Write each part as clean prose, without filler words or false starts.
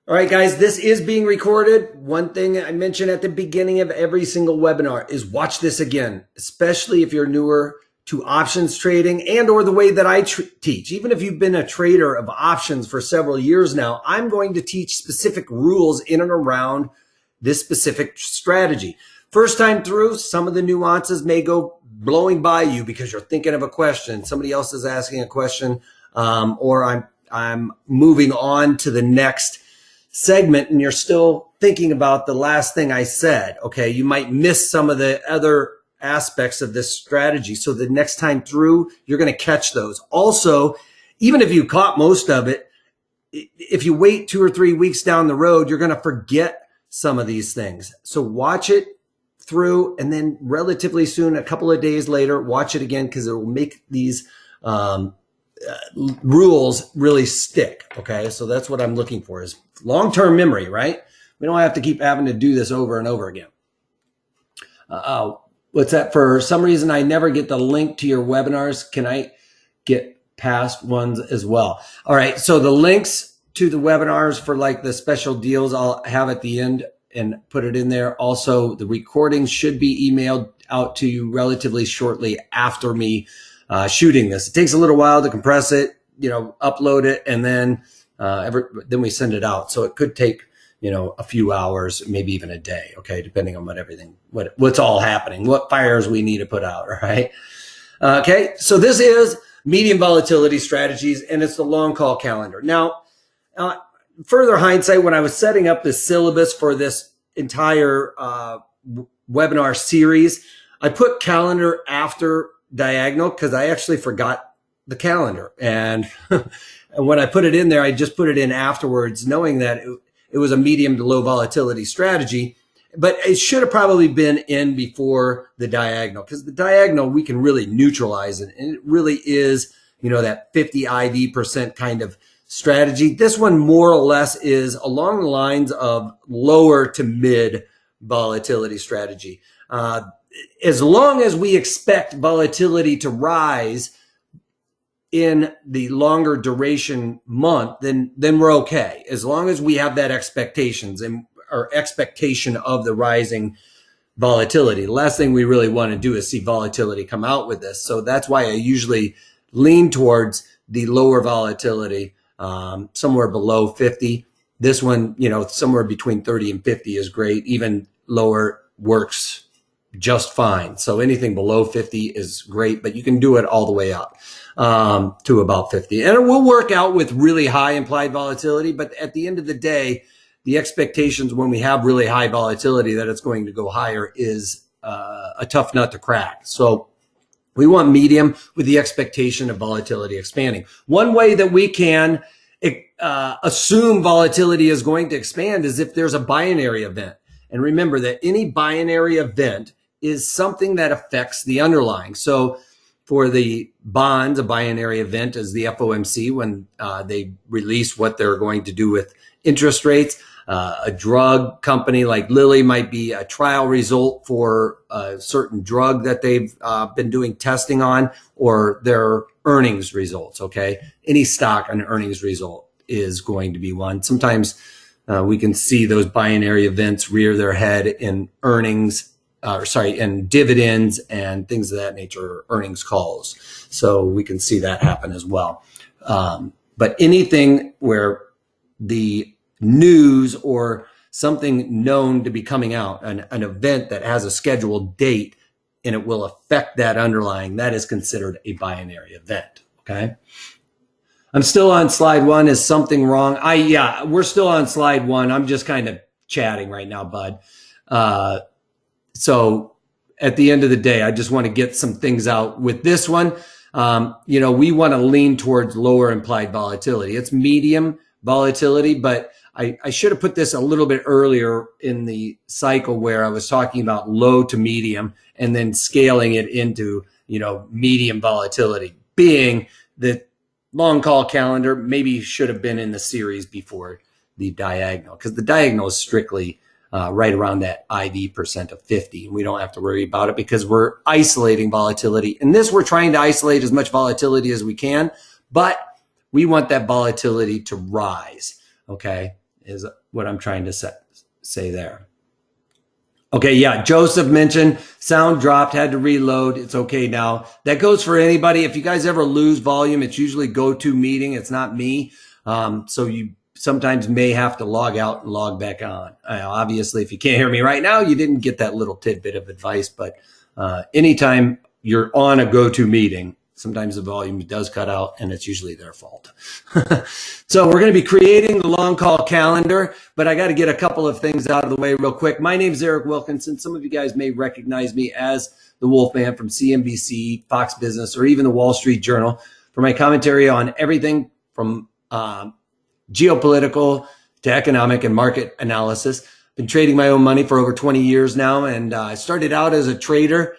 All right, guys, this is being recorded. One thing I mentioned at the beginning of every single webinar is watch this again, especially if you're newer to options trading and or the way that I teach. Even if you've been a trader of options for several years now, I'm going to teach specific rules in and around this specific strategy. First time through, some of the nuances may go blowing by you because you're thinking of a question. Somebody else is asking a question, or I'm moving on to the next segment and you're still thinking about the last thing I said. Okay, you might miss some of the other aspects of this strategy. So the next time through, you're going to catch those. Also, even if you caught most of it, if you wait 2 or 3 weeks down the road, you're going to forget some of these things. So watch it through and then relatively soon, a couple of days later, watch it again because it will make these rules really stick. Okay, so that's what I'm looking for, is long-term memory, right? We don't have to keep having to do this over and over again. What's that? For some reason, I never get the link to your webinars. Can I get past ones as well? All right, so the links to the webinars for like the special deals I'll have at the end and put it in there. Also, the recordings should be emailed out to you relatively shortly after me shooting this. It takes a little while to compress it, upload it, and then then we send it out. So it could take, a few hours, maybe even a day. Okay, depending on what's all happening, what fires we need to put out. All right. Okay, so this is medium volatility strategies, and it's the long call calendar. Now, further hindsight, when I was setting up the syllabus for this entire webinar series, I put calendar after diagonal because I actually forgot the calendar. And when I put it in there, I just put it in afterwards, knowing that it was a medium to low volatility strategy. But it should have probably been in before the diagonal, because the diagonal, we can really neutralize it. And it really is, that 50 IV% kind of strategy. This one more or less is along the lines of lower to mid volatility strategy. As long as we expect volatility to rise in the longer duration month, then we're okay. As long as we have that expectation of the rising volatility. The last thing we really want to do is see volatility come out with this. So that's why I usually lean towards the lower volatility, somewhere below 50. This one, somewhere between 30 and 50 is great. Even lower works just fine. So anything below 50 is great, but you can do it all the way up to about 50. And it will work out with really high implied volatility. But at the end of the day, the expectations when we have really high volatility that it's going to go higher is a tough nut to crack. So we want medium with the expectation of volatility expanding. One way that we can assume volatility is going to expand is if there's a binary event. And remember that any binary event is something that affects the underlying. So for the bonds, a binary event is the FOMC when they release what they're going to do with interest rates. A drug company like Lilly might be a trial result for a certain drug that they've been doing testing on, or their earnings results. Okay, any stock an earnings result is going to be one. Sometimes we can see those binary events rear their head in earnings, in dividends and things of that nature, earnings calls. So we can see that happen as well. But anything where the news or something known to be coming out, an event that has a scheduled date and it will affect that underlying, that is considered a binary event. Okay. I'm still on slide 1. Is something wrong? Yeah, we're still on slide 1. I'm just kind of chatting right now, bud. So at the end of the day, I just want to get some things out with this one. We want to lean towards lower implied volatility. It's medium volatility, but I should have put this a little bit earlier in the cycle where I was talking about low to medium and then scaling it into, medium volatility, being the long call calendar maybe should have been in the series before the diagonal, because the diagonal is strictly right around that IV% of 50. We don't have to worry about it because we're isolating volatility. In this, we're trying to isolate as much volatility as we can, but we want that volatility to rise. Okay. is what I'm trying to say there. Okay, yeah, Joseph mentioned sound dropped, had to reload. It's okay now. That goes for anybody. If you guys ever lose volume, it's usually GoToMeeting. It's not me. So you sometimes may have to log out and log back on. Obviously, if you can't hear me right now, you didn't get that little tidbit of advice. But anytime you're on a GoToMeeting, sometimes the volume does cut out, and it's usually their fault. So we're going to be creating the long call calendar, but I got to get a couple of things out of the way real quick. My name is Eric Wilkinson. Some of you guys may recognize me as the Wolfman from CNBC, Fox Business, or even the Wall Street Journal for my commentary on everything from geopolitical to economic and market analysis. Been trading my own money for over 20 years now, and I started out as a trader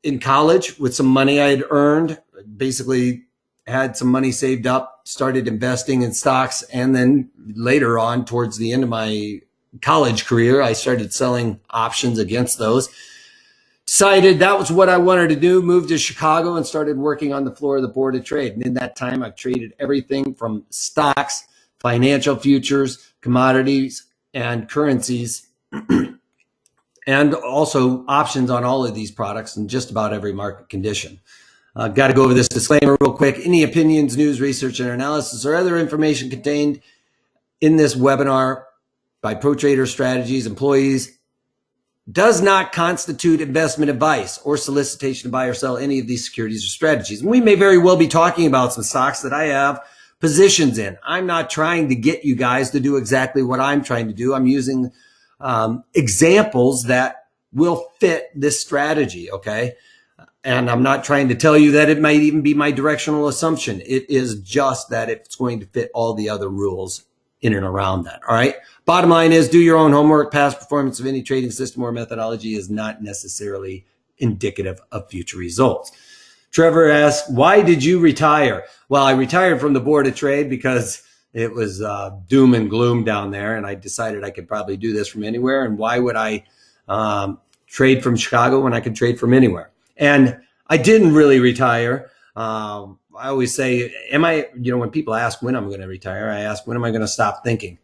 in college with some money I had earned, basically had some money saved up, started investing in stocks. And then later on, towards the end of my college career, I started selling options against those. Decided that was what I wanted to do, moved to Chicago and started working on the floor of the Board of Trade. And in that time, I've traded everything from stocks, financial futures, commodities, and currencies, and also options on all of these products in just about every market condition. Got to go over this disclaimer real quick. Any opinions, news, research, and analysis, or other information contained in this webinar by Pro Trader Strategies employees does not constitute investment advice or solicitation to buy or sell any of these securities or strategies. And we may very well be talking about some stocks that I have positions in. I'm not trying to get you guys to do exactly what I'm trying to do. I'm using examples that will fit this strategy, okay? And I'm not trying to tell you that it might even be my directional assumption. It is just that it's going to fit all the other rules in and around that, all right? Bottom line is, do your own homework. Past performance of any trading system or methodology is not necessarily indicative of future results. Trevor asks, why did you retire? Well, I retired from the Board of Trade because it was doom and gloom down there, and I decided I could probably do this from anywhere. And why would I trade from Chicago when I could trade from anywhere? And I didn't really retire. I always say, when people ask when I'm going to retire, I ask, when am I going to stop thinking?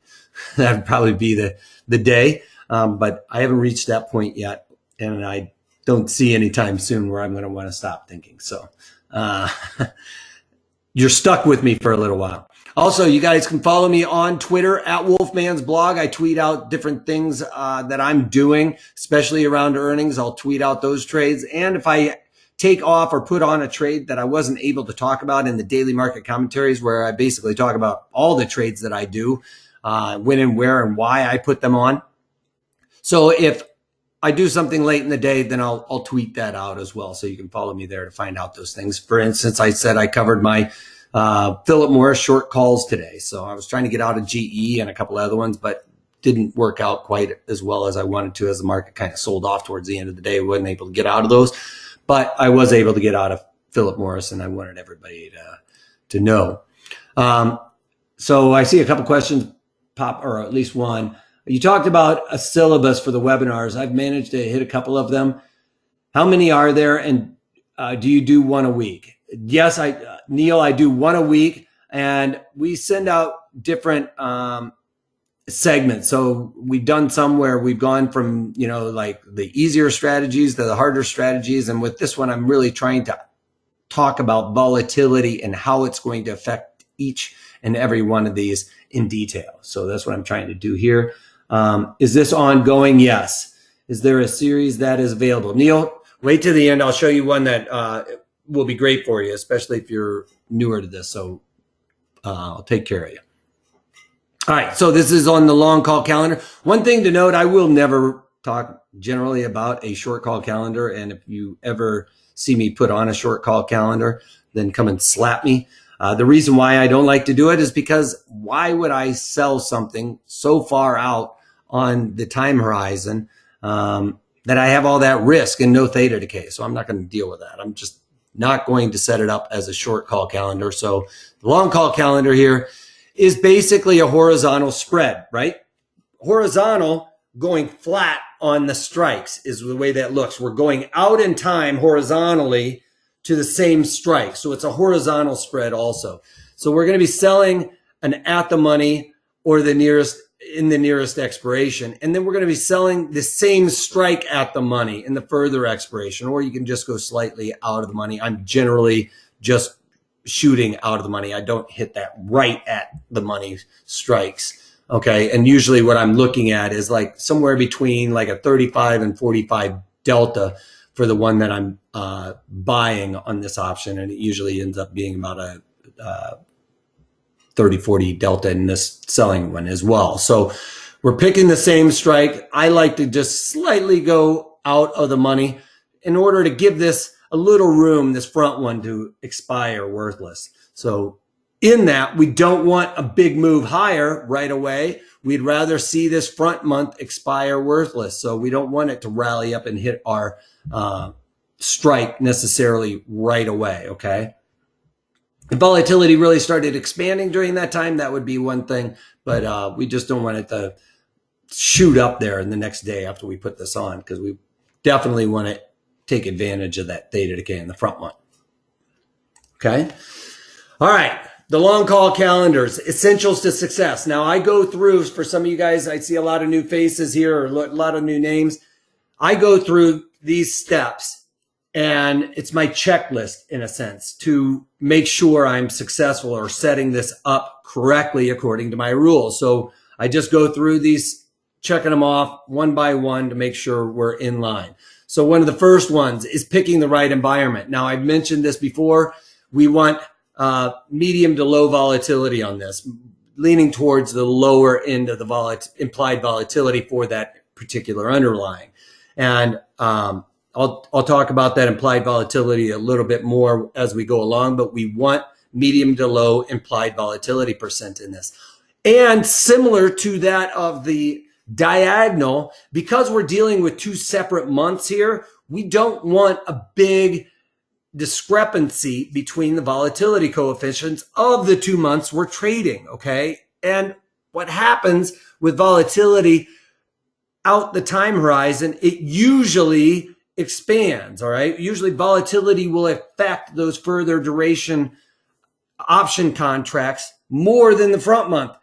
That would probably be the day. But I haven't reached that point yet. And I don't see any time soon where I'm going to want to stop thinking. So you're stuck with me for a little while. Also, you guys can follow me on Twitter at Wolfman's blog. I tweet out different things that I'm doing, especially around earnings. I'll tweet out those trades. And if I take off or put on a trade that I wasn't able to talk about in the daily market commentaries, where I basically talk about all the trades that I do, when and where and why I put them on. So if I do something late in the day, then I'll tweet that out as well. So you can follow me there to find out those things. For instance, I said I covered my Philip Morris short calls today. So I was trying to get out of GE and a couple other ones, but didn't work out quite as well as I wanted to, as the market kind of sold off towards the end of the day. Wasn't able to get out of those, but I was able to get out of Philip Morris, and I wanted everybody to know. So I see a couple questions pop, or at least one. You talked about a syllabus for the webinars. I've managed to hit a couple of them. How many are there, and do you do one a week? Yes, Neil, I do one a week, and we send out different segments. So we've done some where we've gone from, like the easier strategies to the harder strategies. And with this one, I'm really trying to talk about volatility and how it's going to affect each and every one of these in detail. So that's what I'm trying to do here. Is this ongoing? Yes. Is there a series that is available? Neil, wait to the end. I'll show you one that will be great for you, especially if you're newer to this. So I'll take care of you. All right, so this is on the long call calendar. One thing to note, I will never talk generally about a short call calendar. And if you ever see me put on a short call calendar, then come and slap me. The reason why I don't like to do it is because why would I sell something so far out on the time horizon that I have all that risk and no theta decay? So I'm not going to deal with that. I'm just not going to set it up as a short call calendar. So the long call calendar here is basically a horizontal spread, right? Horizontal going flat on the strikes is the way that looks. We're going out in time horizontally to the same strike. So it's a horizontal spread also. So we're going to be selling an at the money or the nearest expiration. And then we're going to be selling the same strike at the money in the further expiration, or you can just go slightly out of the money. I'm generally just shooting out of the money. I don't hit that right at the money strikes. Okay. And usually what I'm looking at is like somewhere between like a 35 and 45 delta for the one that I'm buying on this option. And it usually ends up being about a 30, 40 delta in this selling one as well. So we're picking the same strike. I like to just slightly go out of the money in order to give this a little room, this front one, to expire worthless. So in that, we don't want a big move higher right away. We'd rather see this front month expire worthless. So we don't want it to rally up and hit our strike necessarily right away, okay? If volatility really started expanding during that time, that would be one thing, but we just don't want it to shoot up there in the next day after we put this on, because we definitely want to take advantage of that theta decay in the front one. Okay. All right. The long call calendars, essentials to success. Now I go through, for some of you guys, I see a lot of new faces here, or a lot of new names. I go through these steps, and it's my checklist in a sense to make sure I'm successful or setting this up correctly according to my rules. So I just go through these, checking them off one by one to make sure we're in line. So one of the first ones is picking the right environment. Now I've mentioned this before. We want medium to low volatility on this, leaning towards the lower end of the implied volatility for that particular underlying. And I'll talk about that implied volatility a little bit more as we go along, but we want medium to low implied volatility percent in this. And similar to that of the diagonal, because we're dealing with two separate months here, we don't want a big discrepancy between the volatility coefficients of the 2 months we're trading, okay? And what happens with volatility out the time horizon, it usually expands, all right? Usually volatility will affect those further duration option contracts more than the front month.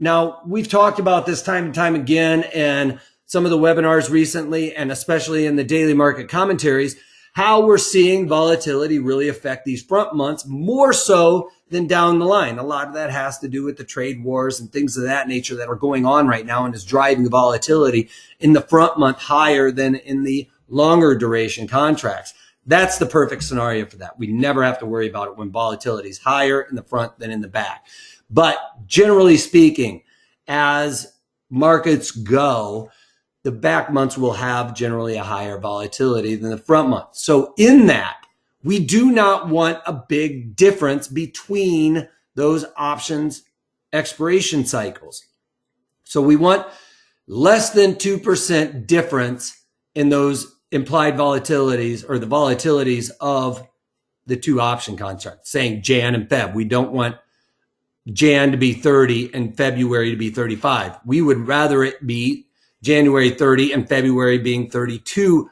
Now, we've talked about this time and time again, and some of the webinars recently, and especially in the daily market commentaries, how we're seeing volatility really affect these front months more so than down the line. A lot of that has to do with the trade wars and things of that nature that are going on right now, and is driving the volatility in the front month higher than in the longer duration contracts. That's the perfect scenario for that. We never have to worry about it when volatility is higher in the front than in the back. But generally speaking, as markets go, the back months will have generally a higher volatility than the front months. So in that, we do not want a big difference between those options expiration cycles. So we want less than 2% difference in those implied volatilities, or the volatilities of the two option contracts, saying Jan and Feb. We don't want Jan to be 30 and February to be 35. We would rather it be January 30 and February being 32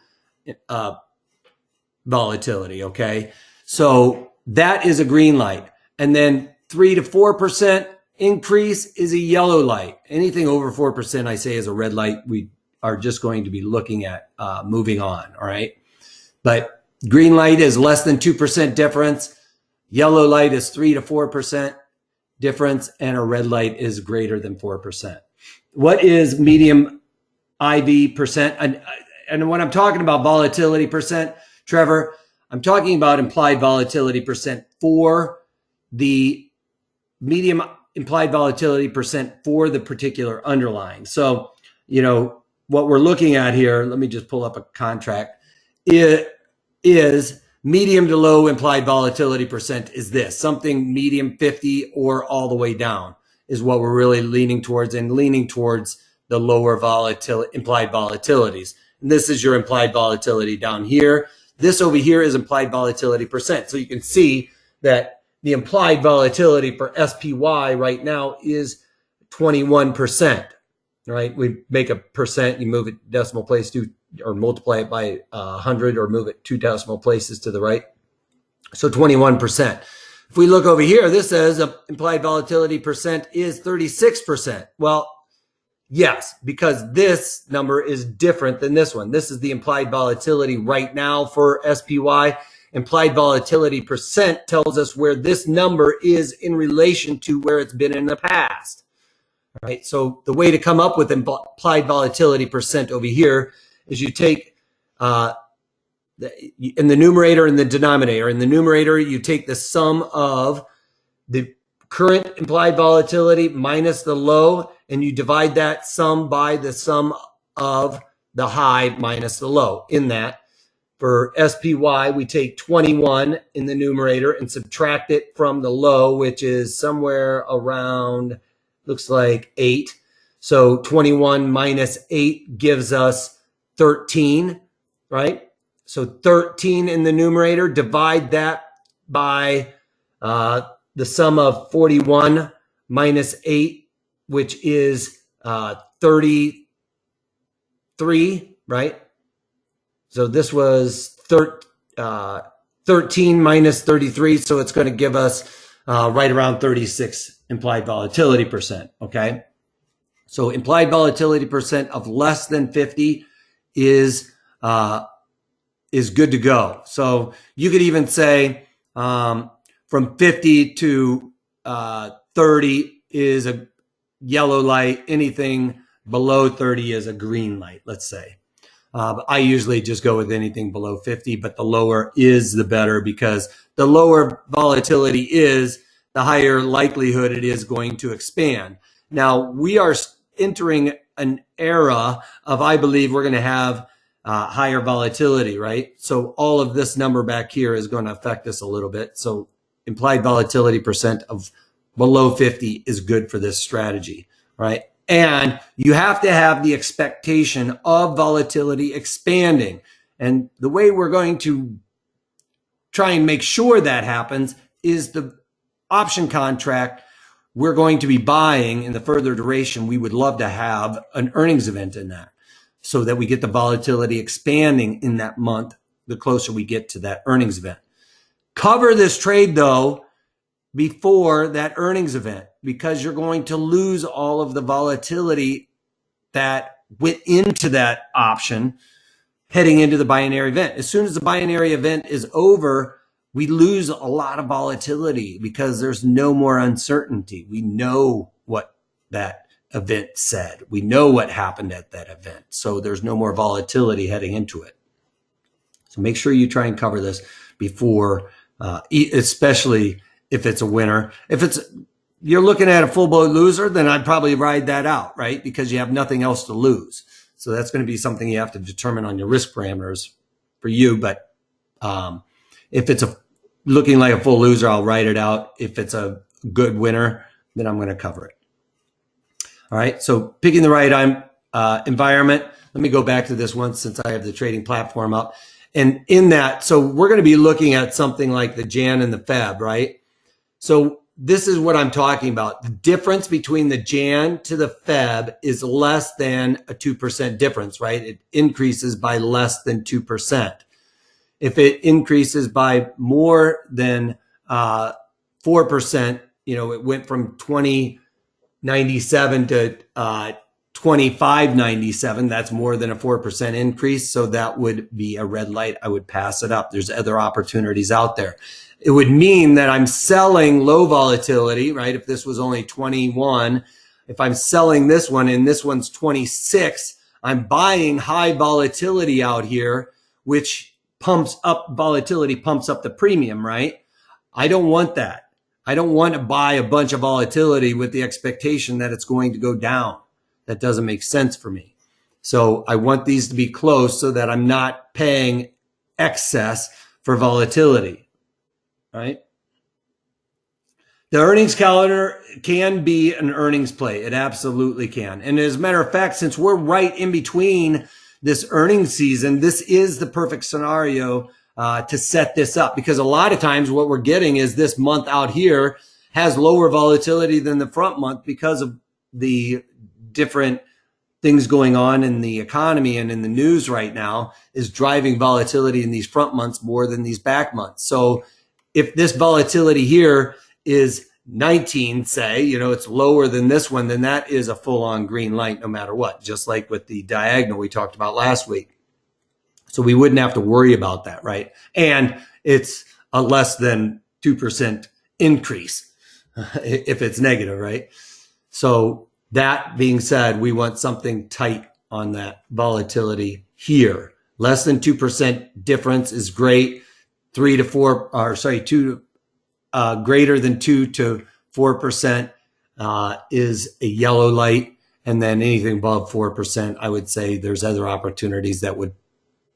volatility, okay? So that is a green light. And then 3 to 4% increase is a yellow light. Anything over 4%, I say, is a red light. We are just going to be looking at moving on, all right? But green light is less than 2% difference. Yellow light is 3 to 4% difference, and a red light is greater than 4%. What is medium IV percent? And when I'm talking about volatility percent, Trevor, I'm talking about implied volatility percent for the medium implied volatility percent for the particular underlying. So, you know, what we're looking at here, let me just pull up a contract. It is medium to low implied volatility percent is this, something medium 50 or all the way down is what we're really leaning towards, and leaning towards the lower implied volatilities. And this is your implied volatility down here. This over here is implied volatility percent. So you can see that the implied volatility for SPY right now is 21%, right? We make a percent, you move it decimal place to, or multiply it by 100, or move it 2 decimal places to the right. So 21%. If we look over here, this says implied volatility percent is 36%. Well, yes, because this number is different than this one. This is the implied volatility right now for SPY. Implied volatility percent tells us where this number is in relation to where it's been in the past. All right, so the way to come up with implied volatility percent over here is you take in the numerator and the denominator. In the numerator, you take the sum of the current implied volatility minus the low, and you divide that sum by the sum of the high minus the low. In that, for SPY, we take 21 in the numerator and subtract it from the low, which is somewhere around, looks like 8. So 21 minus 8 gives us 13, right? So 13 in the numerator, divide that by the sum of 41 minus 8, which is 33, right? So this was 13 minus 33, so it's going to give us right around 36 implied volatility percent, okay? So implied volatility percent of less than 50 is good to go. So you could even say from 50 to 30 is a yellow light. Anything below 30 is a green light, let's say. I usually just go with anything below 50, but the lower is the better, because the lower volatility is, the higher likelihood it is going to expand. Now, we are entering an era of, I believe we're going to have higher volatility, right? So all of this number back here is going to affect us a little bit. So implied volatility percent of below 50 is good for this strategy, right? And you have to have the expectation of volatility expanding. And the way we're going to try and make sure that happens is the option contract we're going to be buying in the further duration. We would love to have an earnings event in that, so that we get the volatility expanding in that month the closer we get to that earnings event. Cover this trade, though, before that earnings event, because you're going to lose all of the volatility that went into that option heading into the binary event. As soon as the binary event is over, we lose a lot of volatility because there's no more uncertainty. We know what that event said. We know what happened at that event. So there's no more volatility heading into it. So make sure you try and cover this before, especially if it's a winner. If you're looking at a full boat loser, then I'd probably ride that out, right? Because you have nothing else to lose. So that's going to be something you have to determine on your risk parameters for you. But if it's looking like a full loser, I'll write it out. If it's a good winner, then I'm going to cover it. All right, so picking the right environment. Let me go back to this one since I have the trading platform up. And in that, so we're going to be looking at something like the Jan and the Feb, right? So this is what I'm talking about. The difference between the Jan to the Feb is less than a 2% difference, right? It increases by less than 2%. If it increases by more than 4%, it went from 2097 to 2597. That's more than a 4% increase. So that would be a red light. I would pass it up. There's other opportunities out there. It would mean that I'm selling low volatility, right? If this was only 21, if I'm selling this one and this one's 26, I'm buying high volatility out here, which pumps up volatility, pumps up the premium, right? I don't want that. I don't want to buy a bunch of volatility with the expectation that it's going to go down. That doesn't make sense for me. So I want these to be close so that I'm not paying excess for volatility, right? The earnings calendar can be an earnings play. It absolutely can. And as a matter of fact, since we're right in between this earnings season, this is the perfect scenario to set this up, because a lot of times what we're getting is this month out here has lower volatility than the front month because of the different things going on in the economy and in the news right now is driving volatility in these front months more than these back months. So if this volatility here is 19, say, you know, it's lower than this one, then that is a full-on green light no matter what, just like with the diagonal we talked about last week. So we wouldn't have to worry about that, right? And it's a less than 2% increase if it's negative, right? So that being said, we want something tight on that volatility here. Less than 2% difference is great. 3 to 4, or sorry, 2 greater than 2 to 4% is a yellow light. And then anything above 4%, I would say there's other opportunities that would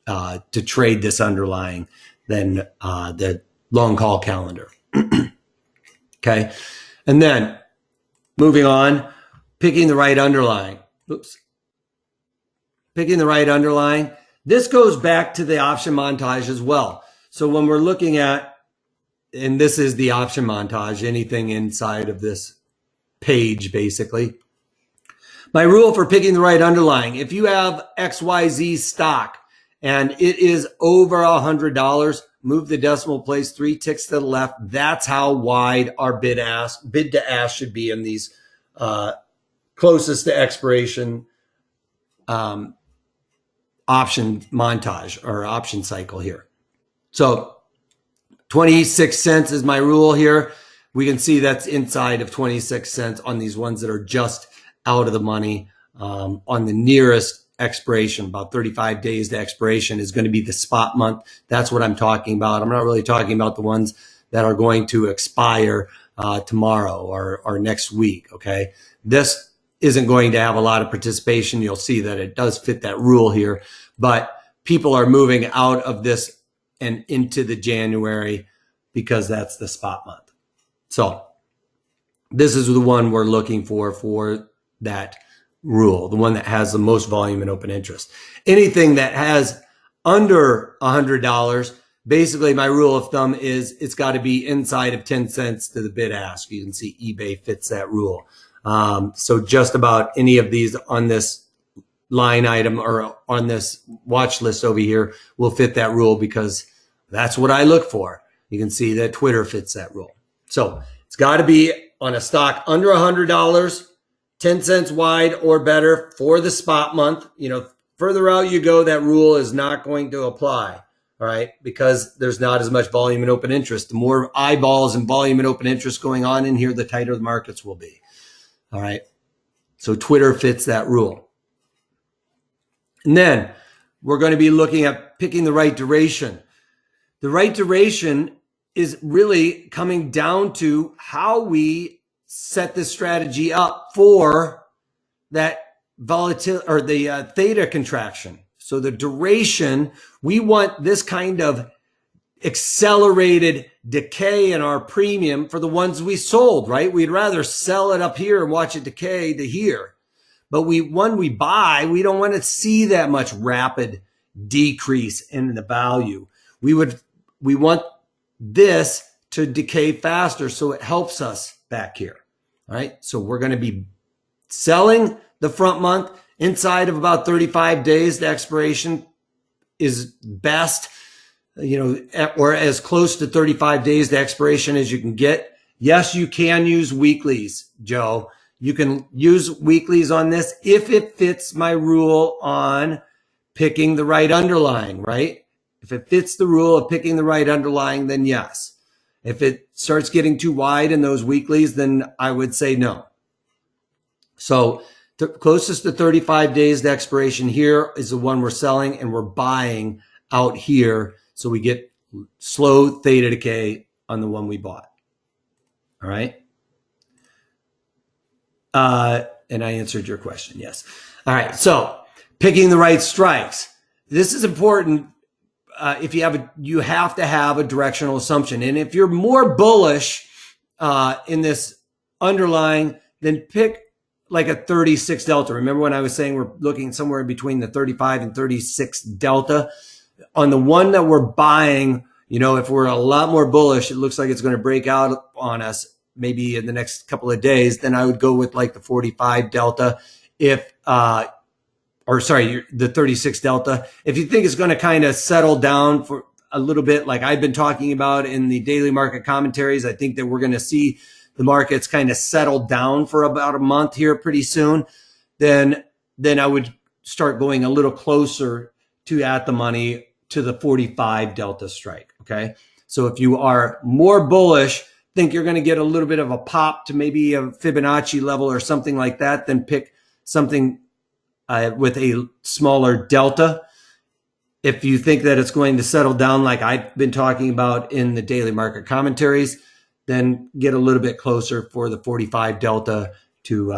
to trade this underlying than the long call calendar. Okay. And then moving on, picking the right underlying. Oops. Picking the right underlying. This goes back to the option montage as well. So when we're looking at, and this is the option montage, anything inside of this page, basically. My rule for picking the right underlying, if you have XYZ stock and it is over $100, move the decimal place 3 ticks to the left. That's how wide our bid to ask should be in these closest to expiration option montage or option cycle here. So 26 cents is my rule here. We can see that's inside of 26 cents on these ones that are just out of the money. On the nearest expiration, about 35 days to expiration, is going to be the spot month. That's what I'm talking about. I'm not really talking about the ones that are going to expire tomorrow or next week. Okay. This isn't going to have a lot of participation. You'll see that it does fit that rule here, but people are moving out of this and into the January because that's the spot month. So this is the one we're looking for that rule, the one that has the most volume and open interest. Anything that has under $100, basically my rule of thumb is it's got to be inside of 10 cents to the bid ask. You can see eBay fits that rule. So just about any of these on this line item or on this watch list over here will fit that rule because that's what I look for. You can see that Twitter fits that rule. So it's got to be on a stock under $100, 10 cents wide or better for the spot month. You know, further out you go, that rule is not going to apply. All right. Because there's not as much volume and open interest. The more eyeballs and volume and open interest going on in here, the tighter the markets will be. All right. So Twitter fits that rule. And then we're going to be looking at picking the right duration. The right duration is really coming down to how we set this strategy up for that volatility or the theta contraction. So the duration, we want this kind of accelerated decay in our premium for the ones we sold, right? We'd rather sell it up here and watch it decay to here. But when we buy, we don't want to see that much rapid decrease in the value. We want this to decay faster so it helps us back here. All right. So we're going to be selling the front month inside of about 35 days. The expiration is best, you know, or as close to 35 days to expiration as you can get. Yes, you can use weeklies, Joe. You can use weeklies on this if it fits my rule on picking the right underlying, right? If it fits the rule of picking the right underlying, then yes. If it starts getting too wide in those weeklies, then I would say no. So the closest to 35 days to expiration here is the one we're selling, and we're buying out here. So we get slow theta decay on the one we bought. All right. And I answered your question. Yes. All right. So picking the right strikes. This is important. If you have to have a directional assumption. And if you're more bullish, in this underlying, then pick like a 36 delta. Remember when I was saying we're looking somewhere between the 35 and 36 delta on the one that we're buying? You know, if we're a lot more bullish, it looks like it's going to break out on us maybe in the next couple of days, then I would go with like the 45 delta. If, the 36 delta. If you think it's going to kind of settle down for a little bit like I've been talking about in the daily market commentaries, I think that we're going to see the markets kind of settle down for about a month here pretty soon, then I would start going a little closer to at the money to the 45 delta strike. Okay. So if you are more bullish, think you're going to get a little bit of a pop to maybe a Fibonacci level or something like that, then pick something with a smaller delta. If you think that it's going to settle down like I've been talking about in the daily market commentaries, then get a little bit closer for the 45 delta to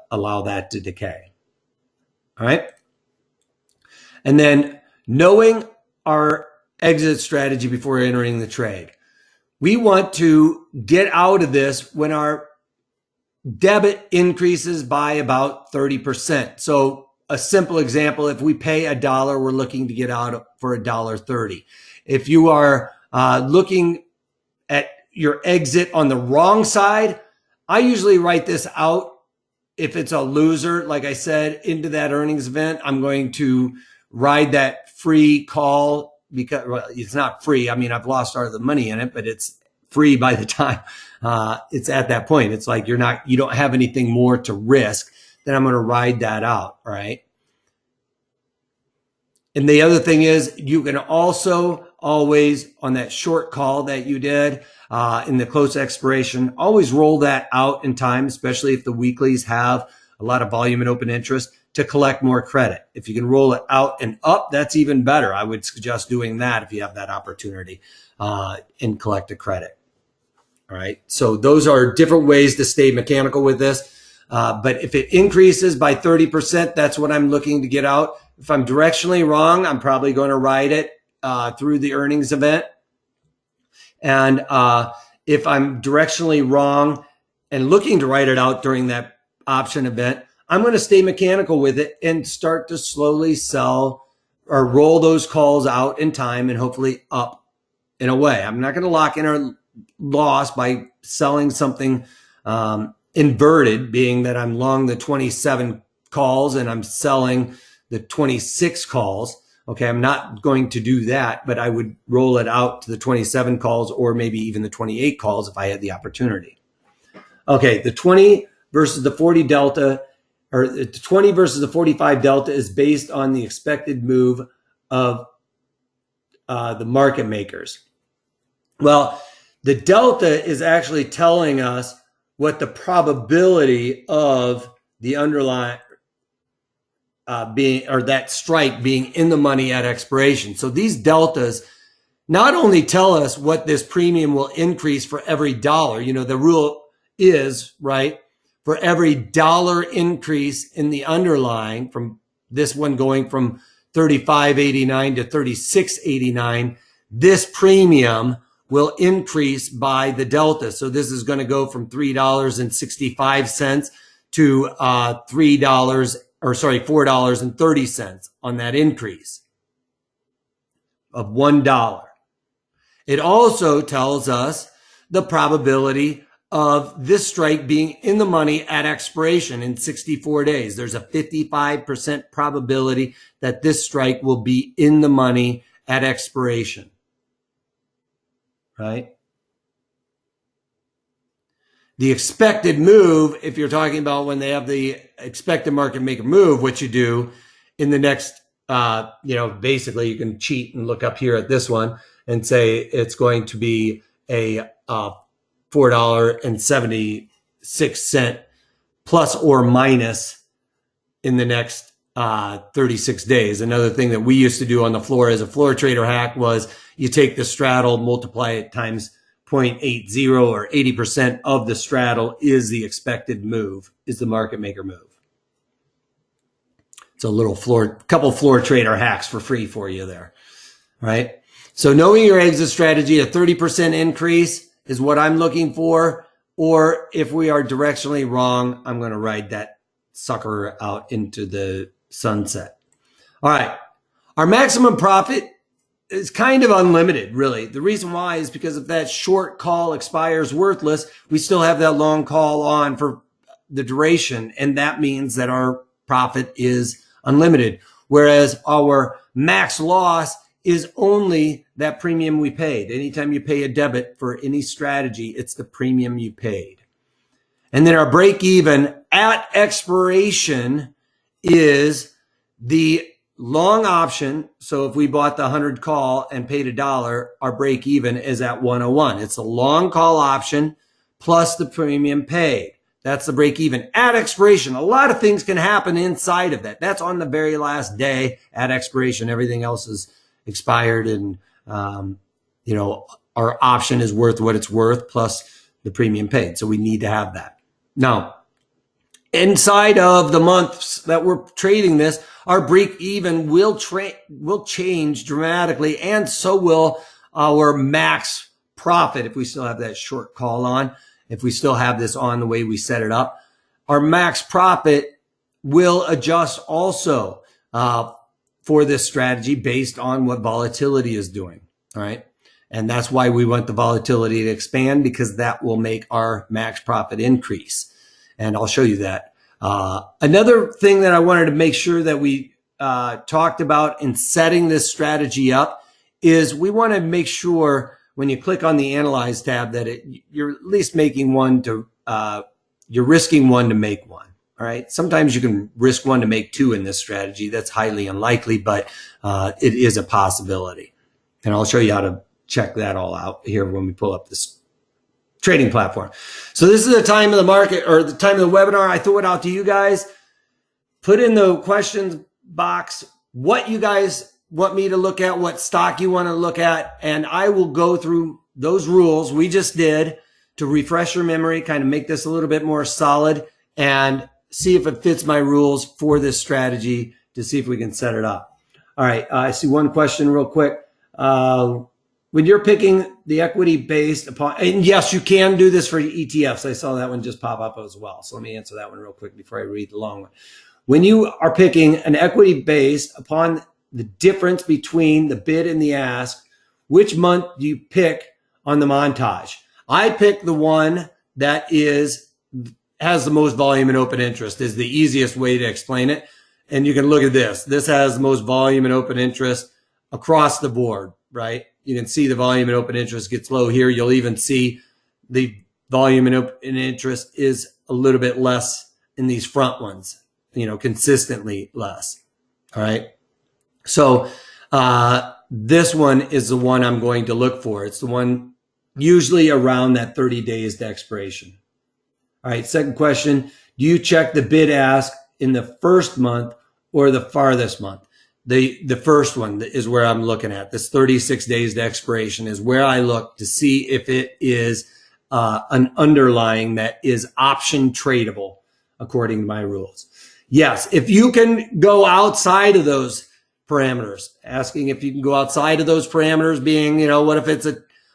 allow that to decay. All right. And then knowing our exit strategy before entering the trade. We want to get out of this when our debit increases by about 30%. So a simple example, if we pay $1, we're looking to get out for $1.30. If you are looking at your exit on the wrong side, I usually write this out. If it's a loser, like I said, into that earnings event, I'm going to ride that free call because well, it's not free. I mean, I've lost all the money in it, but it's free by the time it's at that point. It's like you don't have anything more to risk. Then I'm going to ride that out. All right. And the other thing is you can also always on that short call that you did in the close expiration, always roll that out in time, especially if the weeklies have a lot of volume and open interest to collect more credit. If you can roll it out and up, that's even better. I would suggest doing that if you have that opportunity and collect a credit. All right. So those are different ways to stay mechanical with this. But if it increases by 30%, that's what I'm looking to get out. If I'm directionally wrong, I'm probably going to ride it through the earnings event. And if I'm directionally wrong and looking to write it out during that option event, I'm going to stay mechanical with it and start to slowly sell or roll those calls out in time and hopefully up in a way. I'm not going to lock in a loss by selling something inverted, being that I'm long the 27 calls and I'm selling the 26 calls. Okay, I'm not going to do that, but I would roll it out to the 27 calls or maybe even the 28 calls if I had the opportunity. Okay, the 20 versus the 40 delta, or the 20 versus the 45 delta is based on the expected move of the market makers. Well, the delta is actually telling us what the probability of the underlying being, or that strike being in the money at expiration. So these deltas not only tell us what this premium will increase for every dollar, you know, the rule is, right, for every dollar increase in the underlying, from this one going from 35.89 to 36.89, this premium will increase by the delta. So this is going to go from $3.65 to $4.30 on that increase of $1. It also tells us the probability of this strike being in the money at expiration in 64 days. There's a 55% probability that this strike will be in the money at expiration. Right? The expected move, if you're talking about when they have the expected market maker move, what you do in the next, basically you can cheat and look up here at this one and say it's going to be a $4.76 plus or minus in the next 36 days. Another thing that we used to do on the floor as a floor trader hack was you take the straddle, multiply it times 0.80 or 80% of the straddle is the expected move, is the market maker move. It's a couple floor trader hacks for free for you there, right? So knowing your exit strategy, a 30% increase is what I'm looking for. Or if we are directionally wrong, I'm going to ride that sucker out into the sunset. All right. Our maximum profit is kind of unlimited, really. The reason why is because if that short call expires worthless, we still have that long call on for the duration. And that means that our profit is unlimited. Whereas our max loss is only that premium we paid. Anytime you pay a debit for any strategy, it's the premium you paid. And then our break even at expiration is the long option. So if we bought the 100 call and paid $1, our break even is at 101. It's a long call option plus the premium paid. That's the break even at expiration. A lot of things can happen inside of that. That's on the very last day at expiration. Everything else is expired, and you know, our option is worth what it's worth plus the premium paid. So we need to have that. Now, inside of the months that we're trading this, our break even will change dramatically, and so will our max profit if we still have that short call on. If we still have this on the way we set it up, our max profit will adjust also for this strategy based on what volatility is doing. All right. And that's why we want the volatility to expand, because that will make our max profit increase. And I'll show you that. Another thing that I wanted to make sure that we talked about in setting this strategy up is we want to make sure when you click on the Analyze tab that you're at least making one to, you're risking one to make one. All right. Sometimes you can risk one to make two in this strategy. That's highly unlikely, but it is a possibility. And I'll show you how to check that all out here when we pull up this trading platform. So this is the time of the market, or the time of the webinar. I threw it out to you guys. Put in the questions box what you guys want me to look at, what stock you want to look at, and I will go through those rules we just did to refresh your memory, kind of make this a little bit more solid, and see if it fits my rules for this strategy to see if we can set it up. All right, I see one question real quick. When you're picking the equity based upon, and yes, you can do this for ETFs. I saw that one just pop up as well. So let me answer that one real quick before I read the long one. When you are picking an equity based upon the difference between the bid and the ask, which month do you pick on the Montage? I pick the one that has the most volume and open interest, is the easiest way to explain it. And you can look at this. This has the most volume and open interest across the board, right? You can see the volume and open interest gets low here. You'll even see the volume and open interest is a little bit less in these front ones, you know, consistently less. All right. So this one is the one I'm going to look for. It's the one usually around that 30 days to expiration. All right. Second question. Do you check the bid ask in the first month or the farthest month? The first one is where I'm looking at. This 36 days to expiration is where I look to see if it is an underlying that is option tradable according to my rules. Yes, if you can go outside of those parameters, asking if you can go outside of those parameters being, you know, what if it's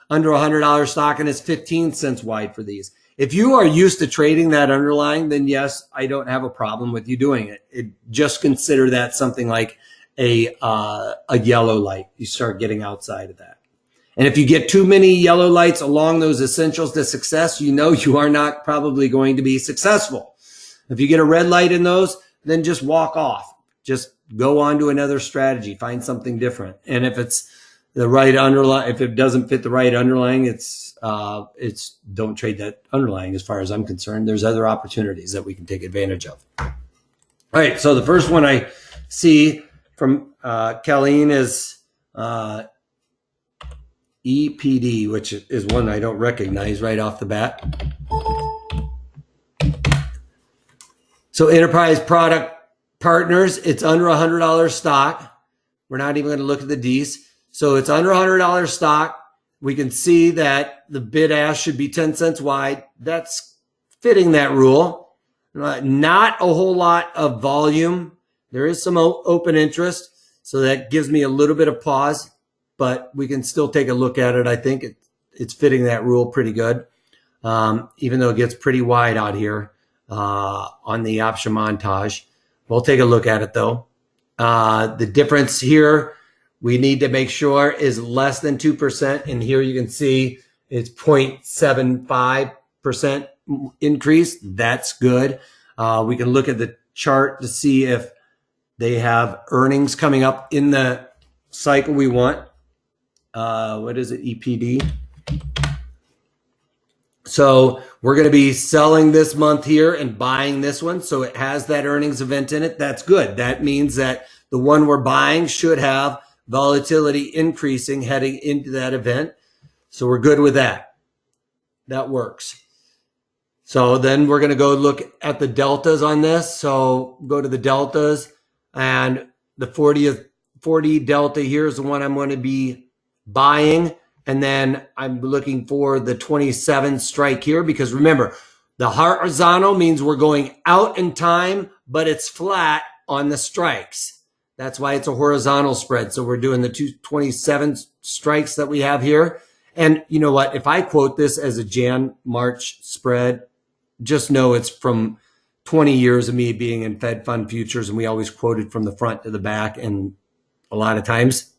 under $100 stock and it's 15 cents wide for these? If you are used to trading that underlying, then yes, I don't have a problem with you doing it. Just consider that something like a yellow light. You start getting outside of that. And if you get too many yellow lights along those essentials to success, you know you are not probably going to be successful. If you get a red light in those, then just walk off. Just go on to another strategy. Find something different. And if it's the right underlying, if it doesn't fit the right underlying, it's don't trade that underlying as far as I'm concerned. There's other opportunities that we can take advantage of. All right. So the first one I see from Colleen is EPD, which is one I don't recognize right off the bat. So Enterprise Product Partners, it's under $100 stock. We're not even going to look at the D's. So it's under $100 stock. We can see that the bid ask should be 10 cents wide. That's fitting that rule. Not a whole lot of volume. There is some open interest, so that gives me a little bit of pause, but we can still take a look at it. I think it's fitting that rule pretty good, even though it gets pretty wide out here on the option Montage. We'll take a look at it, though. The difference here we need to make sure is less than 2%, and here you can see it's 0.75% increase. That's good. We can look at the chart to see if they have earnings coming up in the cycle we want. what is it, EPD. So we're going to be selling this month here and buying this one. So it has that earnings event in it. That's good. That means that the one we're buying should have volatility increasing heading into that event. So we're good with that. That works. So then we're going to go look at the deltas on this. So go to the deltas, and the 40 delta here is the one I'm going to be buying. And then I'm looking for the 27 strike here, because remember, the horizontal means we're going out in time, but it's flat on the strikes. That's why it's a horizontal spread. So we're doing the 227 strikes that we have here. And you know what? If I quote this as a Jan-March spread, just know it's from 20 years of me being in Fed Fund futures, and we always quoted from the front to the back. And a lot of times,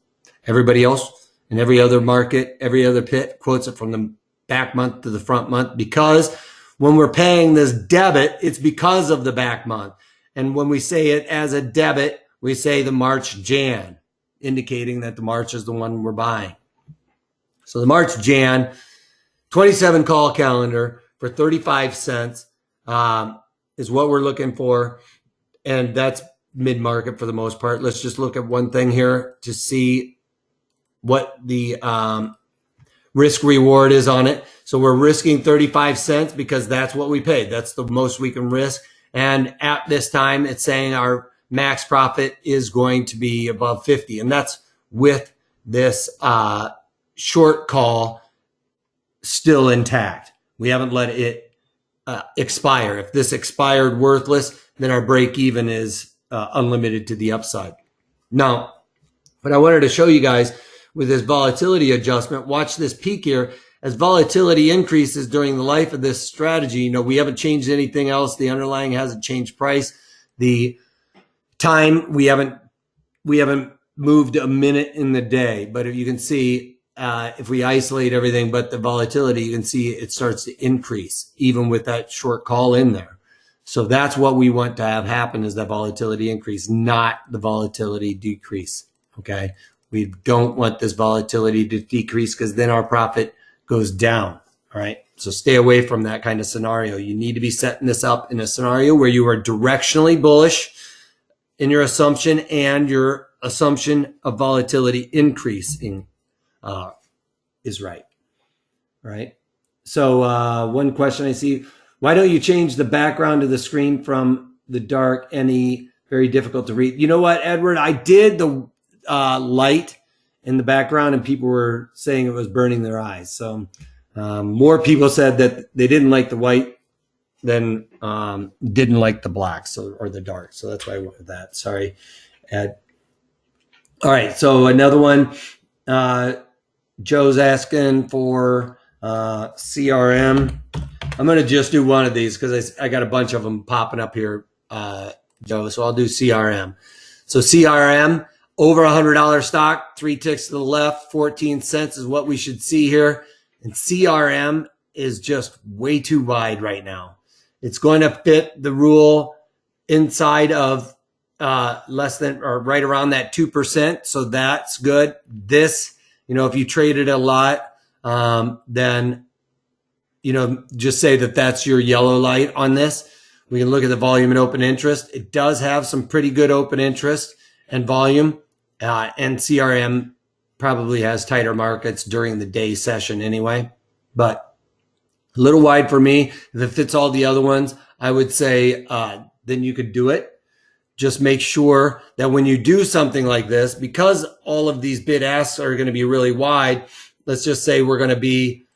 everybody else in every other market, every other pit quotes it from the back month to the front month, because when we're paying this debit, it's because of the back month. And when we say it as a debit, we say the March Jan, indicating that the March is the one we're buying. So the March Jan 27 call calendar for 35 cents is what we're looking for. And that's mid-market for the most part. Let's just look at one thing here to see what the risk reward is on it. So we're risking 35 cents because that's what we paid. That's the most we can risk. And at this time, it's saying our max profit is going to be above 50. And that's with this short call still intact. We haven't let it expire. If this expired worthless, then our break even is unlimited to the upside. Now, what I wanted to show you guys with this volatility adjustment, watch this peak here. As volatility increases during the life of this strategy, you know, we haven't changed anything else. The underlying hasn't changed price. The time, we haven't moved a minute in the day. But if you can see, if we isolate everything but the volatility, you can see it starts to increase, even with that short call in there. So that's what we want to have happen, is that volatility increase, not the volatility decrease. Okay. We don't want this volatility to decrease, because then our profit goes down. All right. So stay away from that kind of scenario. You need to be setting this up in a scenario where you are directionally bullish in your assumption, and your assumption of volatility increasing is right. Right. So one question I see, why don't you change the background of the screen from the dark? Any very difficult to read? You know what, Edward? I did the light in the background, and people were saying it was burning their eyes. So more people said that they didn't like the white than didn't like the black, so, or the dark. So that's why I went with that. Sorry, Ed. All right. So another one, Joe's asking for CRM. I'm going to just do one of these because I got a bunch of them popping up here, Joe. So I'll do CRM. So CRM, over $100 stock, 3 ticks to the left, 14 cents is what we should see here. And CRM is just way too wide right now. It's going to fit the rule inside of less than, or right around that 2%. So that's good. This, you know, if you traded a lot, then, you know, just say that that's your yellow light on this. We can look at the volume and open interest. It does have some pretty good open interest and volume, and CRM probably has tighter markets during the day session anyway, but a little wide for me. If it fits all the other ones, I would say then you could do it. Just make sure that when you do something like this, because all of these bid asks are going to be really wide, let's just say we're going to be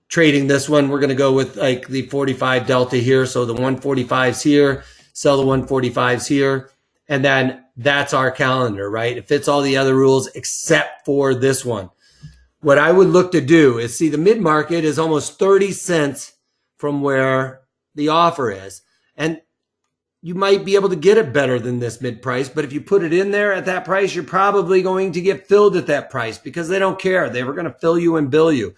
trading this one. We're going to go with like the 45 delta here. So the 145s here, sell the 145s here. And then that's our calendar, right? It fits all the other rules except for this one. What I would look to do is see the mid-market is almost 30 cents from where the offer is. And you might be able to get it better than this mid-price, but if you put it in there at that price, you're probably going to get filled at that price because they don't care. They were going to fill you and bill you.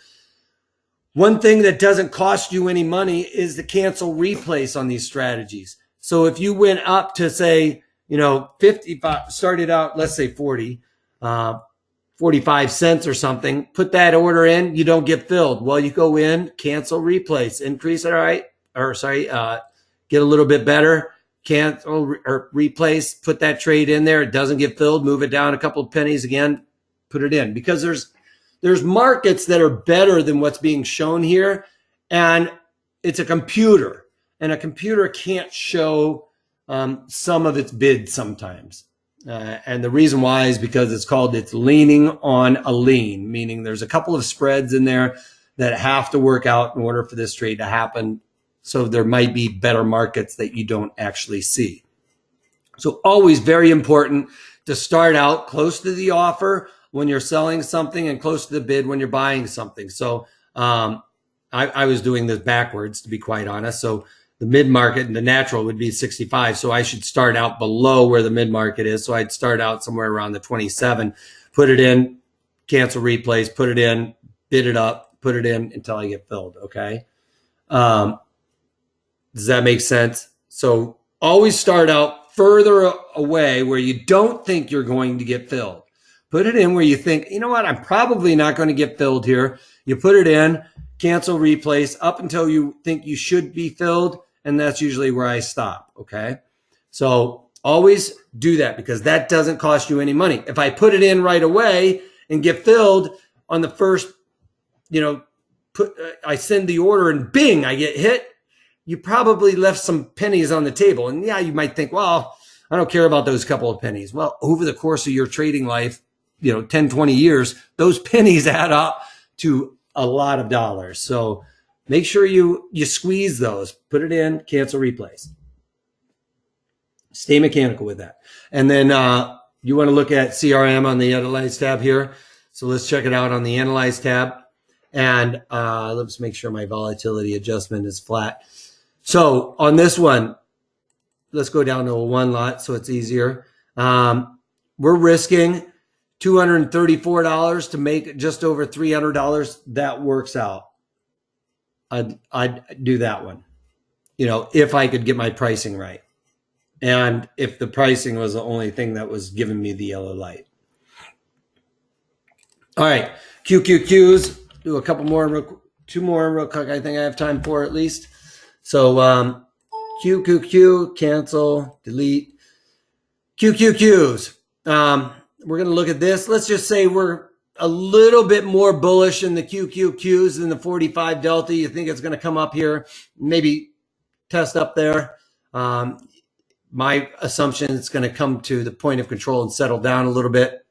One thing that doesn't cost you any money is the cancel replace on these strategies. So if you went up to say, you know, 55, started out, let's say 40, 45 cents or something, put that order in, you don't get filled. Well, you go in, cancel, replace, increase it, all right, or sorry, get a little bit better, cancel or replace, put that trade in there. It doesn't get filled, move it down a couple of pennies again, put it in. Because there's markets that are better than what's being shown here, and it's a computer, and a computer can't show some of its bids sometimes. And the reason why is because it's leaning on a lean, meaning there's a couple of spreads in there that have to work out in order for this trade to happen. So there might be better markets that you don't actually see. So always very important to start out close to the offer when you're selling something and close to the bid when you're buying something. So I was doing this backwards, to be quite honest. So the mid-market and the natural would be 65. So I should start out below where the mid-market is. So I'd start out somewhere around the 27, put it in, cancel, replace, put it in, bid it up, put it in until I get filled, okay? Does that make sense? So always start out further away where you don't think you're going to get filled. Put it in where you think, you know what, I'm probably not going to get filled here. You put it in, cancel, replace, up until you think you should be filled. And that's usually where I stop, okay? So always do that because that doesn't cost you any money. If I put it in right away and get filled on the first, I send the order and bing, I get hit, you probably left some pennies on the table. And yeah, you might think, well, I don't care about those couple of pennies. Well, over the course of your trading life, 10, 20 years, those pennies add up to a lot of dollars. So make sure you squeeze those, put it in, cancel, replace. Stay mechanical with that. And then you want to look at CRM on the Analyze tab here. So let's check it out on the Analyze tab. And let's make sure my volatility adjustment is flat. So on this one, let's go down to a one lot so it's easier. We're risking $234 to make just over $300. That works out. I'd do that one, if I could get my pricing right. And if the pricing was the only thing that was giving me the yellow light. All right, QQQs, do a couple more, two more real quick. I think I have time for at least. So QQQ, cancel, delete. QQQs. We're going to look at this. Let's just say we're a little bit more bullish in the QQQs than the 45 Delta. You think it's going to come up here, maybe test up there. My assumption is it's going to come to the point of control and settle down a little bit.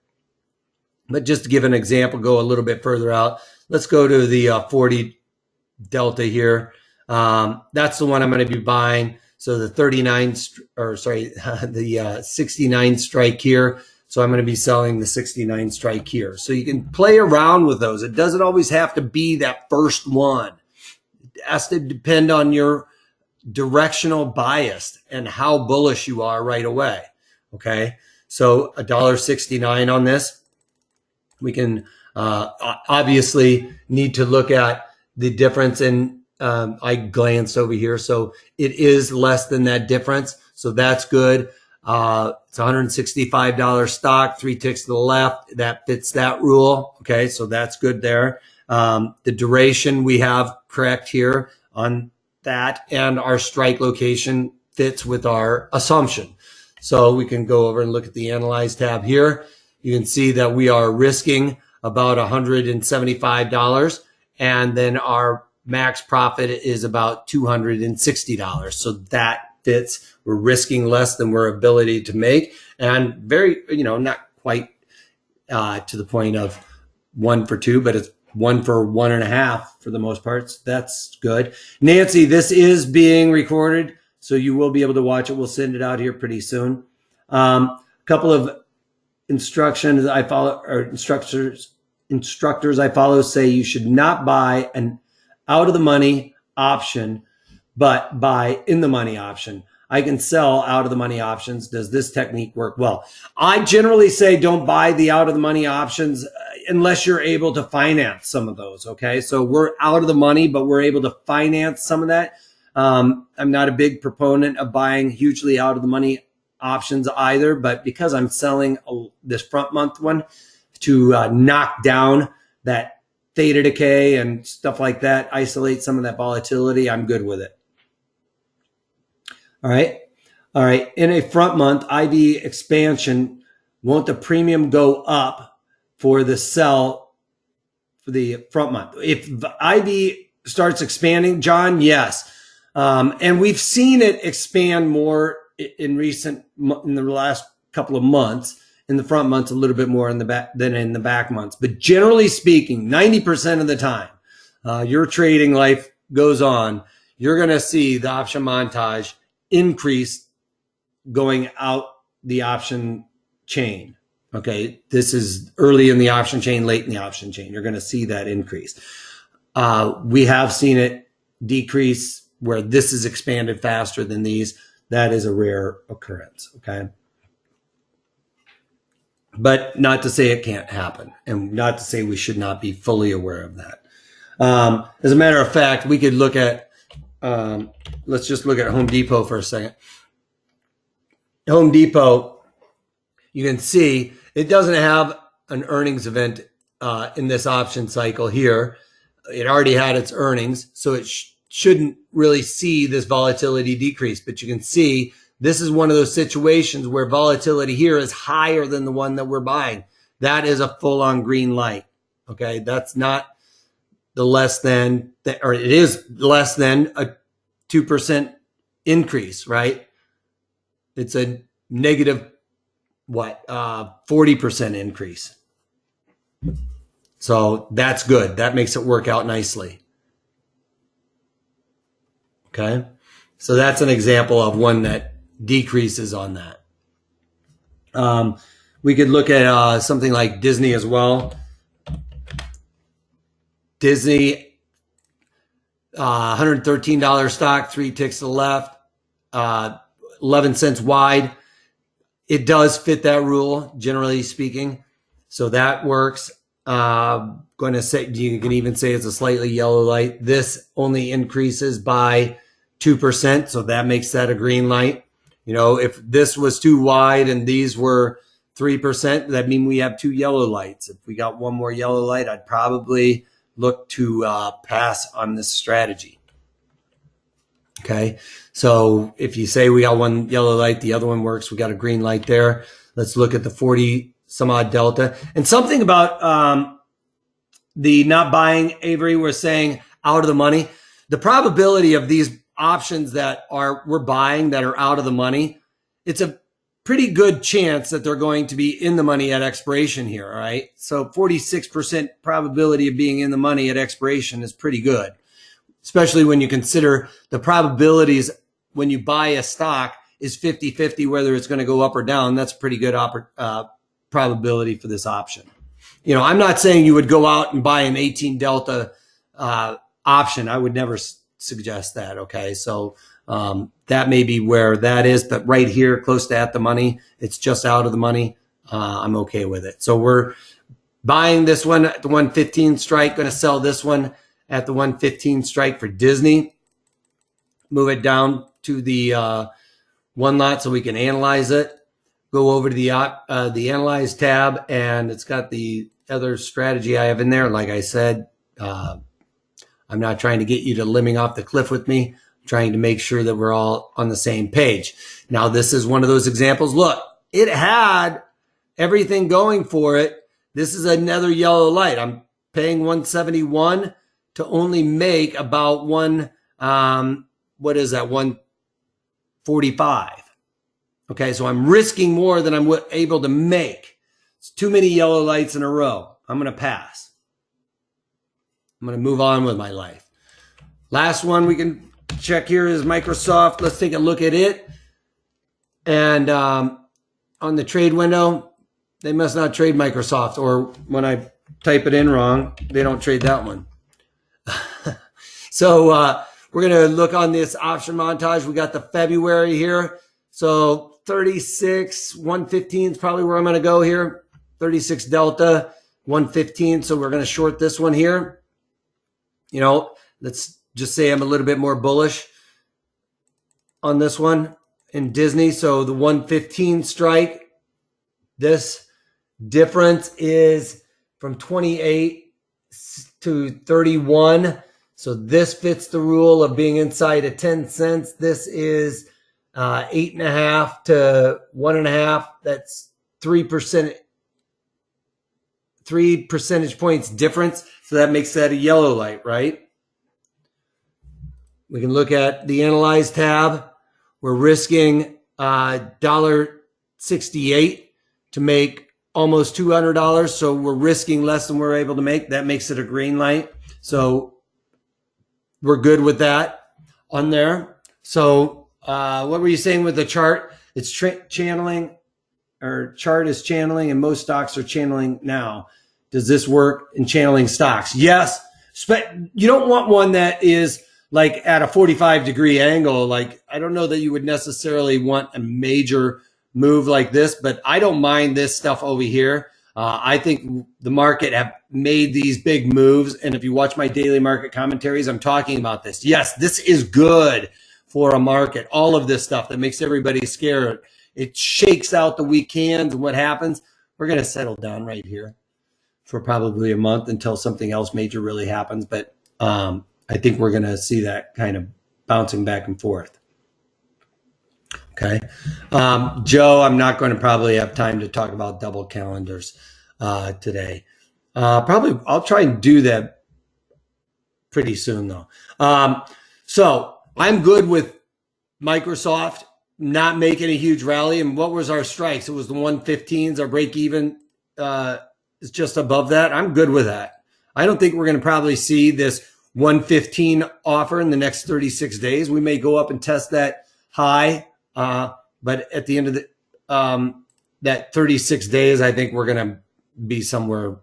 But just to give an example, go a little bit further out. Let's go to the 40 Delta here. That's the one I'm going to be buying. So the 69 strike here. So I'm going to be selling the 69 strike here. So you can play around with those. It doesn't always have to be that first one. It has to depend on your directional bias and how bullish you are right away. Okay. So $1.69 on this. We can obviously need to look at the difference in, I glanced over here. So it is less than that difference. So that's good. It's $165 stock, 3 ticks to the left. That fits that rule. Okay, so that's good there. The duration we have correct here on that, and our strike location fits with our assumption. So we can go over and look at the Analyze tab here. You can see that we are risking about $175, and then our max profit is about $260. So that fits. We're risking less than we're ability to make, and very, not quite to the point of 1 for 2, but it's 1 for 1.5 for the most part. So that's good. Nancy, this is being recorded, so you will be able to watch it. We'll send it out here pretty soon. A couple of instructions I follow, or instructors I follow say you should not buy an out of the money option, but buy in the money option. I can sell out of the money options. Does this technique work? Well, I generally say don't buy the out of the money options unless you're able to finance some of those. Okay. So we're out of the money, but we're able to finance some of that. I'm not a big proponent of buying hugely out of the money options either, but because I'm selling this front month one, to knock down that theta decay and stuff like that, isolate some of that volatility, I'm good with it. All right. All right. In a front month, IB expansion, won't the premium go up for the sell for the front month? If IB starts expanding, John, yes. And we've seen it expand more in the last couple of months. In the front months, a little bit more in the back than in the back months. But generally speaking, 90% of the time, your trading life goes on, you're going to see the option montage increase going out the option chain. Okay, this is early in the option chain, late in the option chain. You're going to see that increase. We have seen it decrease where this is expanded faster than these. That is a rare occurrence. Okay. But not to say it can't happen, and not to say we should not be fully aware of that. As a matter of fact, we could look at, let's just look at Home Depot for a second. Home Depot, you can see it doesn't have an earnings event in this option cycle here. It already had its earnings, so it shouldn't really see this volatility decrease. But you can see this is one of those situations where volatility here is higher than the one that we're buying. That is a full-on green light. Okay, that's not the less than, or it is less than a 2% increase, right? It's a negative, 40% increase. So that's good. That makes it work out nicely. Okay, so that's an example of one that decreases on that. We could look at something like Disney as well. Disney, $113 stock, 3 ticks to the left, 11 cents wide. It does fit that rule, generally speaking. So that works. Going to say, you can even say it's a slightly yellow light. This only increases by 2%. So that makes that a green light. You know, if this was too wide and these were 3%, that means we have 2 yellow lights. If we got one more yellow light, I'd probably look to pass on this strategy. Okay, so if you say we got one yellow light, the other one works, we got a green light there. Let's look at the 40 some odd delta. And something about the not buying, Avery, we're saying out of the money. The probability of these options that we're buying that are out of the money, it's a pretty good chance that they're going to be in the money at expiration here, all right? So 46% probability of being in the money at expiration is pretty good, especially when you consider the probabilities when you buy a stock is 50-50 whether it's going to go up or down. That's a pretty good probability for this option. You know, I'm not saying you would go out and buy an 18 delta option. I would never suggest that. Okay, so that may be where that is, but right here, close to at the money, it's just out of the money. I'm okay with it. So we're buying this one at the 115 strike, going to sell this one at the 115 strike for Disney. Move it down to the one lot so we can analyze it. Go over to the Analyze tab, and it's got the other strategy I have in there. Like I said, I'm not trying to get you to limbing off the cliff with me. I'm trying to make sure that we're all on the same page. Now, this is one of those examples. Look, it had everything going for it. This is another yellow light. I'm paying 171 to only make about what is that, 145. Okay, so I'm risking more than I'm able to make. It's too many yellow lights in a row. I'm going to pass. I'm going to move on with my life. Last one we can check here is Microsoft. Let's take a look at it. And on the trade window, they must not trade Microsoft, or when I type it in wrong, they don't trade that one. So we're going to look on this option montage. We got the February here. So 36, 115 is probably where I'm going to go here. 36 delta, 115. So we're going to short this one here. You know, let's just say I'm a little bit more bullish on this one in Disney. So the 115 strike, this Difference is from 28 to 31. So this fits the rule of being inside of 10 cents. This is 8.5 to 1.5. That's 3%, 3 percentage points difference. So that makes that a yellow light, right? We can look at the Analyze tab. We're risking $1.68 to make almost $200. So we're risking less than we're able to make. That makes it a green light. So we're good with that on there. So what were you saying with the chart? It's channeling, or chart is channeling, and most stocks are channeling now. Does this work in channeling stocks? Yes. You don't want one that is like at a 45-degree angle. Like, I don't know that you would necessarily want a major move like this, but I don't mind this stuff over here. I think the market have made these big moves. And if you watch my daily market commentaries, I'm talking about this. Yes, this is good for a market. All of this stuff that makes everybody scared. It shakes out the weak hands, and what happens? We're going to settle down right here for probably a month until something else major really happens. But I think we're going to see that kind of bouncing back and forth. Okay. Joe, I'm not going to probably have time to talk about double calendars today. Probably I'll try and do that pretty soon though. So I'm good with Microsoft not making a huge rally. And what was our strikes? It was the 115s. Our break even is just above that. I'm good with that. I don't think we're going to probably see this 115 offer in the next 36 days. We may go up and test that high. But at the end of the that 36 days, I think we're going to be somewhere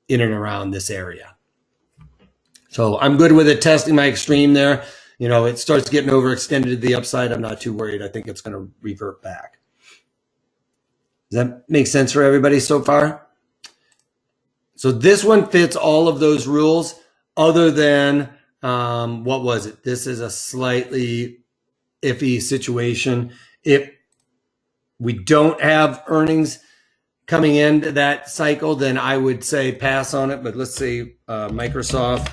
in and around this area. So I'm good with it, testing my extreme there. You know, it starts getting overextended to the upside. I'm not too worried. I think it's going to revert back. Does that make sense for everybody so far? So this one fits all of those rules other than, what was it? This is a slightly iffy situation. If we don't have earnings coming into that cycle, then I would say pass on it. But let's say Microsoft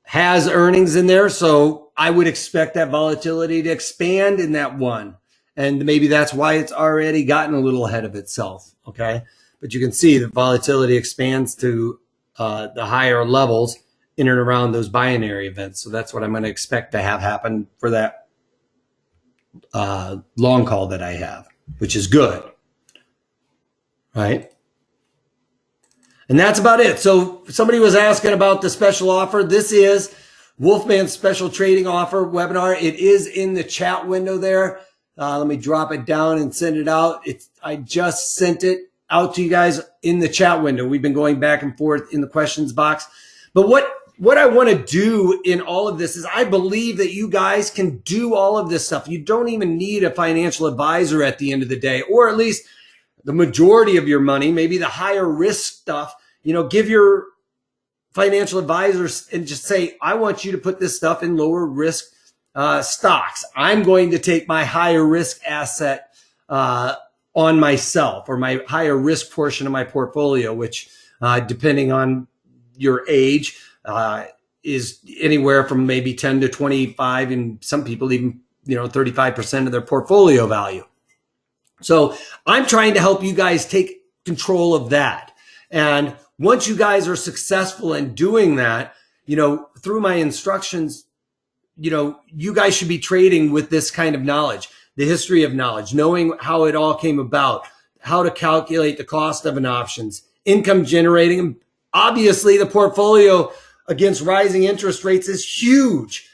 has earnings in there, so I would expect that volatility to expand in that one. And maybe that's why it's already gotten a little ahead of itself, okay? But you can see the volatility expands to the higher levels in and around those binary events. So that's what I'm going to expect to have happen for that long call that I have, which is good, right? And that's about it. So somebody was asking about the special offer. This is Wolfman's special trading offer webinar. It is in the chat window there. Let me drop it down and send it out. I just sent it out to you guys in the chat window. We've been going back and forth in the questions box. But what I want to do in all of this is I believe that you guys can do all of this stuff. You don't even need a financial advisor at the end of the day, or at least the majority of your money, maybe the higher risk stuff, you know, give your financial advisors and just say, I want you to put this stuff in lower risk stocks. I'm going to take my higher risk asset on myself, or my higher risk portion of my portfolio, which depending on your age is anywhere from maybe 10 to 25, and some people even, 35% of their portfolio value. So I'm trying to help you guys take control of that. And once you guys are successful in doing that, through my instructions, you guys should be trading with this kind of knowledge, the history of knowledge, knowing how it all came about, how to calculate the cost of an options, income generating. Obviously, the portfolio against rising interest rates is huge.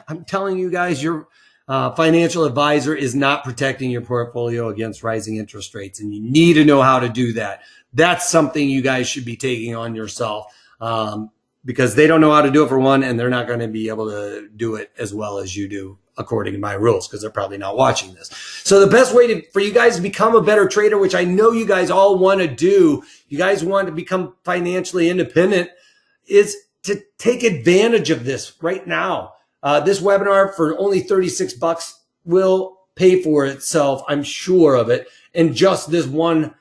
I'm telling you guys, your financial advisor is not protecting your portfolio against rising interest rates, and you need to know how to do that. That's something you guys should be taking on yourself, because they don't know how to do it for one, and they're not going to be able to do it as well as you do according to my rules, because they're probably not watching this. So the best way for you guys to become a better trader, which I know you guys all want to do, you guys want to become financially independent, is to take advantage of this right now. This webinar for only $36 will pay for itself. I'm sure of it. And just this one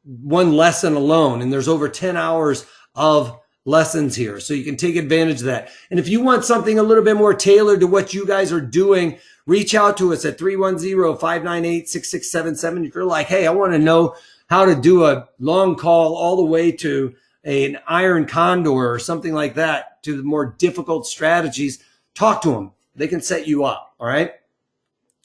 one lesson alone, and there's over 10 hours of lessons here. So you can take advantage of that. And if you want something a little bit more tailored to what you guys are doing, reach out to us at 310-598-6677. If you're like, hey, I want to know how to do a long call all the way to an iron condor or something like that, to the more difficult strategies, talk to them. They can set you up. All right.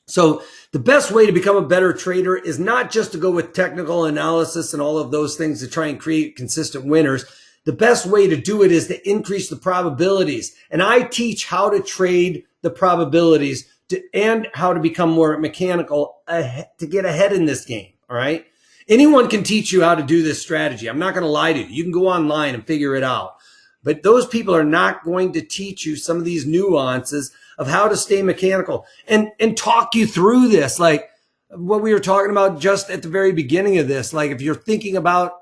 So the best way to become a better trader is not just to go with technical analysis and all of those things to try and create consistent winners. The best way to do it is to increase the probabilities. And I teach how to trade the probabilities and how to become more mechanical to get ahead in this game. All right. Anyone can teach you how to do this strategy. I'm not going to lie to you. You can go online and figure it out. But those people are not going to teach you some of these nuances of how to stay mechanical and talk you through this. Like what we were talking about just at the very beginning of this. Like if you're thinking about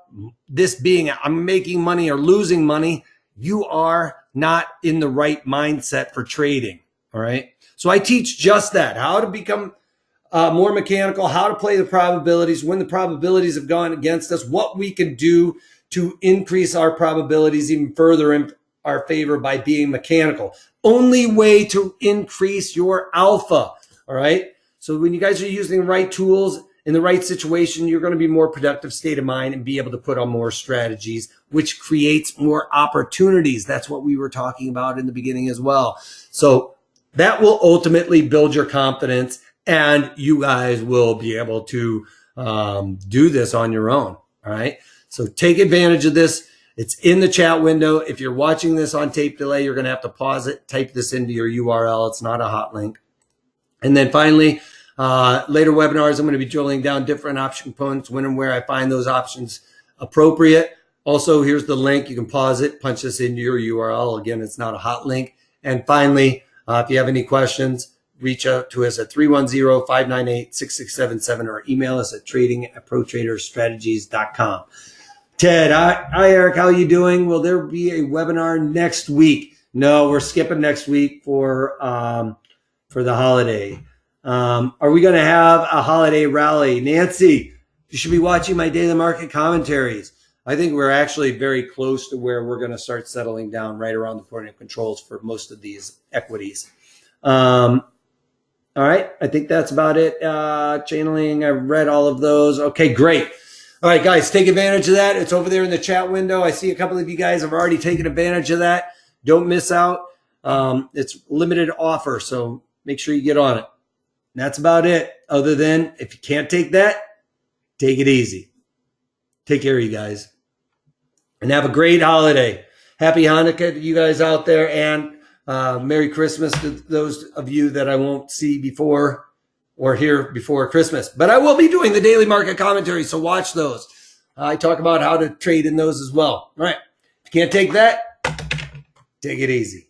this being, I'm making money or losing money, you are not in the right mindset for trading. All right. So I teach just that, how to become more mechanical, how to play the probabilities, when the probabilities have gone against us, what we can do to increase our probabilities even further in our favor by being mechanical. Only way to increase your alpha. All right. So when you guys are using the right tools in the right situation, you're going to be more productive state of mind and be able to put on more strategies, which creates more opportunities. That's what we were talking about in the beginning as well. So that will ultimately build your confidence, and you guys will be able to do this on your own. All right. So take advantage of this. It's in the chat window. If you're watching this on tape delay, you're going to have to pause it, type this into your URL. It's not a hot link. And then finally, later webinars, I'm going to be drilling down different option components, when and where I find those options appropriate. Also, here's the link. You can pause it, punch this into your URL. Again, it's not a hot link. And finally, if you have any questions, reach out to us at 310-598-6677 or email us at trading@protraderstrategies.com. Ted, hi Eric, how are you doing? Will there be a webinar next week? No, we're skipping next week for the holiday. Are we going to have a holiday rally? Nancy, you should be watching my daily market commentaries. I think we're actually very close to where we're going to start settling down right around the point of controls for most of these equities. All right, I think that's about it. Channeling, I read all of those. Okay, great. All right, guys, take advantage of that. It's over there in the chat window. I see a couple of you guys have already taken advantage of that. Don't miss out. It's limited offer, so make sure you get on it. And that's about it. Other than, if you can't take that, take it easy. Take care of you guys. And have a great holiday. Happy Hanukkah to you guys out there, and Merry Christmas to those of you that I won't see before or hear before Christmas. But I will be doing the daily market commentary, so watch those. I talk about how to trade in those as well. All right. If you can't take that, take it easy.